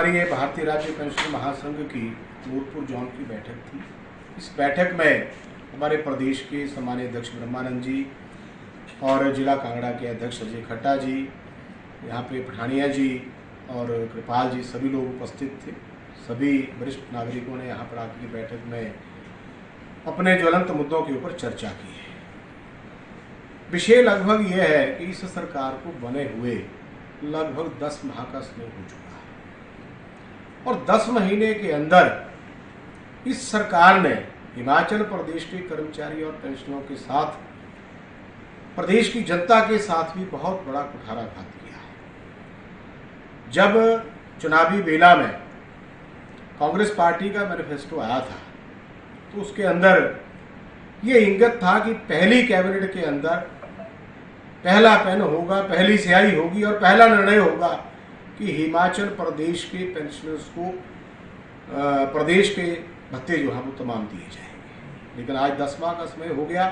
हमारी ये भारतीय राज्य पेंशन महासंघ की नूरपुर जोन की बैठक थी। इस बैठक में हमारे प्रदेश के सम्मानीय अध्यक्ष ब्रह्मानंद जी और जिला कांगड़ा के अध्यक्ष अजय खट्टा जी, यहाँ पे पठानिया जी और कृपाल जी सभी लोग उपस्थित थे। सभी वरिष्ठ नागरिकों ने यहाँ पर आकर बैठक में अपने ज्वलंत मुद्दों के ऊपर चर्चा की है। विषय लगभग यह है कि इस सरकार को बने हुए लगभग 10 माह का समय हो चुका है और 10 महीने के अंदर इस सरकार ने हिमाचल प्रदेश के कर्मचारी और पेंशनरों के साथ प्रदेश की जनता के साथ भी बहुत बड़ा कुठाराघात किया है। जब चुनावी बेला में कांग्रेस पार्टी का मैनिफेस्टो आया था तो उसके अंदर ये इंगित था कि पहली कैबिनेट के अंदर पहला पेन होगा, पहली स्याही होगी और पहला निर्णय होगा कि हिमाचल प्रदेश के पेंशनर्स को प्रदेश के भत्ते जो हैं वो तमाम दिए जाएंगे। लेकिन आज 10 माह का समय हो गया,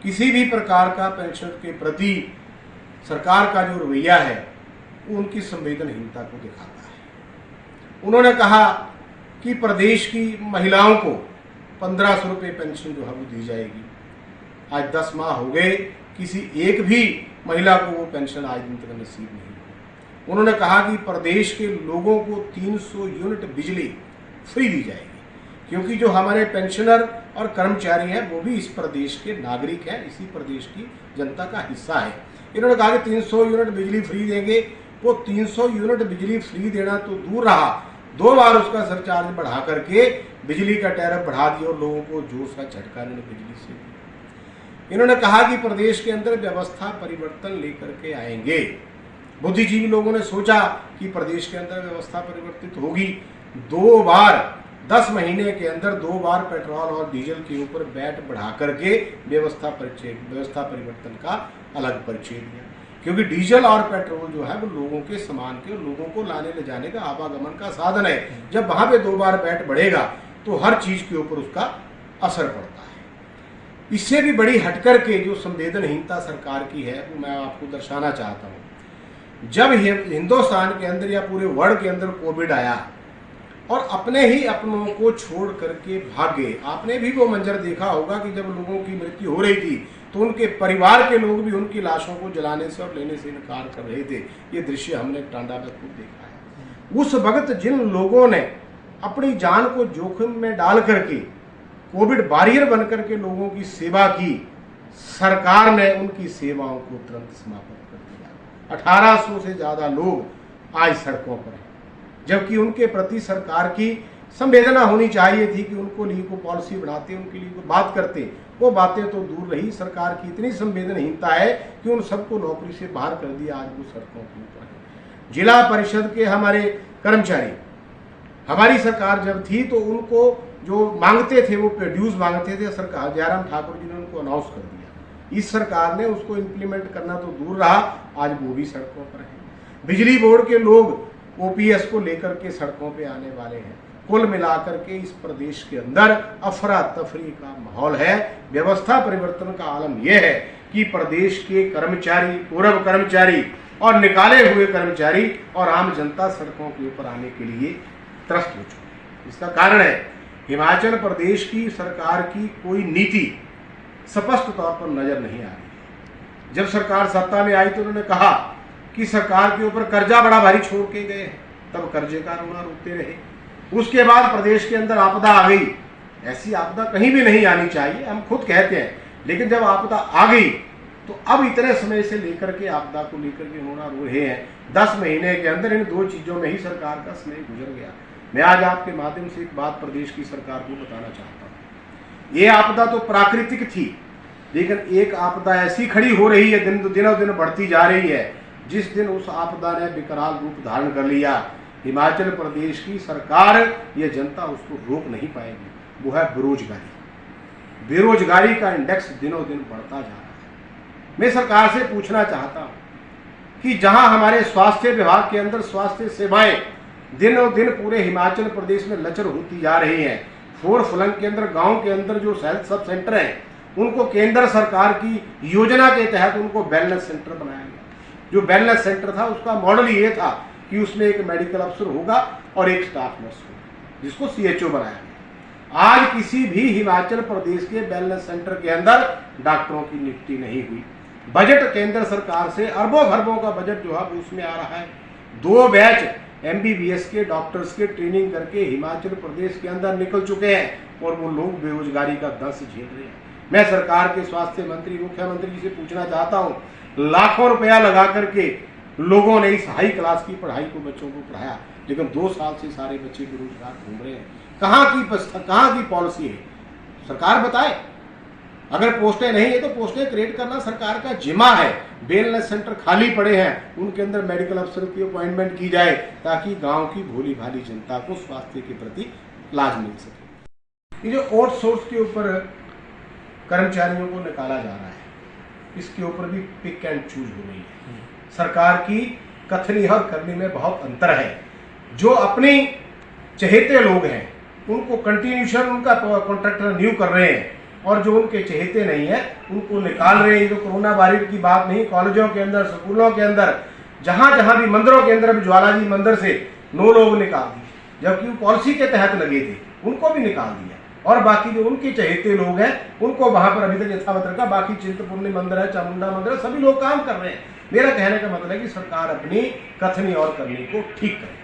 किसी भी प्रकार का पेंशन के प्रति सरकार का जो रवैया है वो उनकी संवेदनहीनता को दिखाता है। उन्होंने कहा कि प्रदेश की महिलाओं को 1500 रुपये पेंशन जो है वो दी जाएगी। आज 10 माह हो गए, किसी एक भी महिला को वो पेंशन आज दिन तक नसीब नहीं हुई। उन्होंने कहा कि प्रदेश के लोगों को 300 यूनिट बिजली फ्री दी जाएगी, क्योंकि जो हमारे पेंशनर और कर्मचारी हैं वो भी इस प्रदेश के नागरिक हैं, इसी प्रदेश की जनता का हिस्सा है। इन्होंने कहा कि 300 यूनिट बिजली फ्री देंगे। वो 300 यूनिट बिजली फ्री देना तो दूर रहा, 2 बार उसका सरचार्ज बढ़ा करके बिजली का टैरिफ बढ़ा दिया और लोगों को जोश का झटका इन्होंने बिजली से दिया। इन्होंने कहा कि प्रदेश के अंदर व्यवस्था परिवर्तन लेकर के आएंगे। बुद्धिजीवी लोगों ने सोचा कि प्रदेश के अंदर व्यवस्था परिवर्तित होगी। 2 बार 10 महीने के अंदर 2 बार पेट्रोल और डीजल के ऊपर वैट बढ़ा करके व्यवस्था परिवर्तन का अलग परिचय दिया, क्योंकि डीजल और पेट्रोल जो है वो लोगों के सामान के, लोगों को लाने ले जाने का आवागमन का साधन है। जब वहां पे 2 बार वैट बढ़ेगा तो हर चीज के ऊपर उसका असर पड़ता है। इससे भी बड़ी हटकर के जो संवेदनहीनता सरकार की है वो मैं आपको दर्शाना चाहता हूँ। जब हिंदुस्तान के अंदर या पूरे वर्ल्ड के अंदर कोविड आया और अपने ही अपनों को छोड़ करके भाग गए, आपने भी वो मंजर देखा होगा कि जब लोगों की मृत्यु हो रही थी तो उनके परिवार के लोग भी उनकी लाशों को जलाने से और लेने से इनकार कर रहे थे। ये दृश्य हमने टांडा में खुद देखा है। उस वक्त जिन लोगों ने अपनी जान को जोखिम में डाल करके कोविड वॉरियर बनकर के लोगों की सेवा की, सरकार ने उनकी सेवाओं को तुरंत समाप्त कर दिया। 1800 से ज्यादा लोग आज सड़कों पर हैं, जबकि उनके प्रति सरकार की संवेदना होनी चाहिए थी कि उनको लिए को पॉलिसी बनाते, उनके लिए को बात करते। वो बातें तो दूर रही, सरकार की इतनी संवेदनहीनता है कि उन सबको नौकरी से बाहर कर दिया। आज वो सड़कों के ऊपर है। जिला परिषद के हमारे कर्मचारी, हमारी सरकार जब थी तो उनको जो मांगते थे वो ड्यूज मांगते थे, सरकार जयराम ठाकुर जी ने उनको अनाउंस कर दिया। इस सरकार ने उसको इम्प्लीमेंट करना तो दूर रहा, आज वो भी सड़कों पर है। बिजली बोर्ड के लोग ओपीएस को लेकर के सड़कों पे आने वाले हैं। कुल मिलाकर के इस प्रदेश के अंदर अफरा तफरी का माहौल है। व्यवस्था परिवर्तन का आलम यह है कि प्रदेश के कर्मचारी, पूर्व कर्मचारी और निकाले हुए कर्मचारी और आम जनता सड़कों के ऊपर आने के लिए त्रस्त हो चुके हैं। इसका कारण है हिमाचल प्रदेश की सरकार की कोई नीति स्पष्ट तौर पर नजर नहीं आ रही। जब सरकार सत्ता में आई तो उन्होंने कहा कि सरकार के ऊपर कर्जा बड़ा भारी छोड़ के गए हैं, तब कर्जे का रोना रोकते रहे। उसके बाद प्रदेश के अंदर आपदा आ गई। ऐसी आपदा कहीं भी नहीं आनी चाहिए, हम खुद कहते हैं, लेकिन जब आपदा आ गई तो अब इतने समय से लेकर के आपदा को लेकर के रोना रो रहे हैं। 10 महीने के अंदर इन 2 चीजों में ही सरकार का समय गुजर गया। मैं आज आपके माध्यम से एक बात प्रदेश की सरकार को बताना चाहता हूँ। ये आपदा तो प्राकृतिक थी, लेकिन एक आपदा ऐसी खड़ी हो रही है, दिनों दिन बढ़ती जा रही है। जिस दिन उस आपदा ने विकराल रूप धारण कर लिया, हिमाचल प्रदेश की सरकार, ये जनता उसको रोक नहीं पाएगी। वो है बेरोजगारी। बेरोजगारी का इंडेक्स दिनों दिन बढ़ता जा रहा है। मैं सरकार से पूछना चाहता हूँ कि जहां हमारे स्वास्थ्य विभाग के अंदर स्वास्थ्य सेवाएं दिनों दिन पूरे हिमाचल प्रदेश में लचर होती जा रही हैं। 4 फुलंग के अंदर, गांव के अंदर जो हेल्थ सब सेंटर हैं, उनको केंद्र सरकार की योजना के तहत उनको वेलनेस सेंटर बनाया गया। जो वेलनेस सेंटर था उसका मॉडल ये था कि उसमें एक मेडिकल अफसर होगा और एक स्टाफ नर्स होगा, जिसको CHO बनाया गया। आज किसी भी हिमाचल प्रदेश के वेलनेस सेंटर के अंदर डॉक्टरों की नियुक्ति नहीं हुई। बजट केंद्र सरकार से अरबों खरबों का बजट जो है उसमें आ रहा है। 2 बैच MBBS के डॉक्टर्स के ट्रेनिंग करके हिमाचल प्रदेश के अंदर निकल चुके हैं और वो लोग बेरोजगारी का दंश झेल रहे हैं। मैं सरकार के स्वास्थ्य मंत्री, मुख्यमंत्री जी से पूछना चाहता हूँ, लाखों रुपया लगा करके लोगों ने इस हाई क्लास की पढ़ाई को बच्चों को पढ़ाया, लेकिन 2 साल से सारे बच्चे बेरोजगार घूम रहे हैं। कहाँ की पॉलिसी है? सरकार बताए। अगर पोस्टें नहीं है तो पोस्टें क्रिएट करना सरकार का जिम्मा है। वेलनेस सेंटर खाली पड़े हैं, उनके अंदर मेडिकल अफसर की अपॉइंटमेंट की जाए ताकि गांव की भोली भाली जनता को स्वास्थ्य के प्रति इलाज मिल सके। ये जो आउटसोर्स के ऊपर कर्मचारियों को निकाला जा रहा है, इसके ऊपर भी पिक एंड चूज हो रही है। सरकार की कथनी और करनी में बहुत अंतर है। जो अपने चहेते लोग हैं उनको कंटिन्यूशन उनका कॉन्ट्रैक्टर रिन्यू कर रहे हैं, और जो उनके चहेते नहीं है उनको निकाल रहे हैं। जो कोरोना वायरस की बात नहीं, कॉलेजों के अंदर, स्कूलों के अंदर, जहां भी मंदिरों के अंदर भी ज्वालाजी मंदिर से 9 लोग निकाल दिए, जबकि वो पॉलिसी के तहत लगे थे, उनको भी निकाल दिया। और बाकी जो उनके चहेते लोग हैं उनको वहां पर अभी तक यथावत रखा। बाकी चिंतपूर्णी मंदिर है, चामुंडा मंदिर है, सभी लोग काम कर रहे हैं। मेरा कहने का मतलब है कि सरकार अपनी कथनी और करनी को ठीक करे।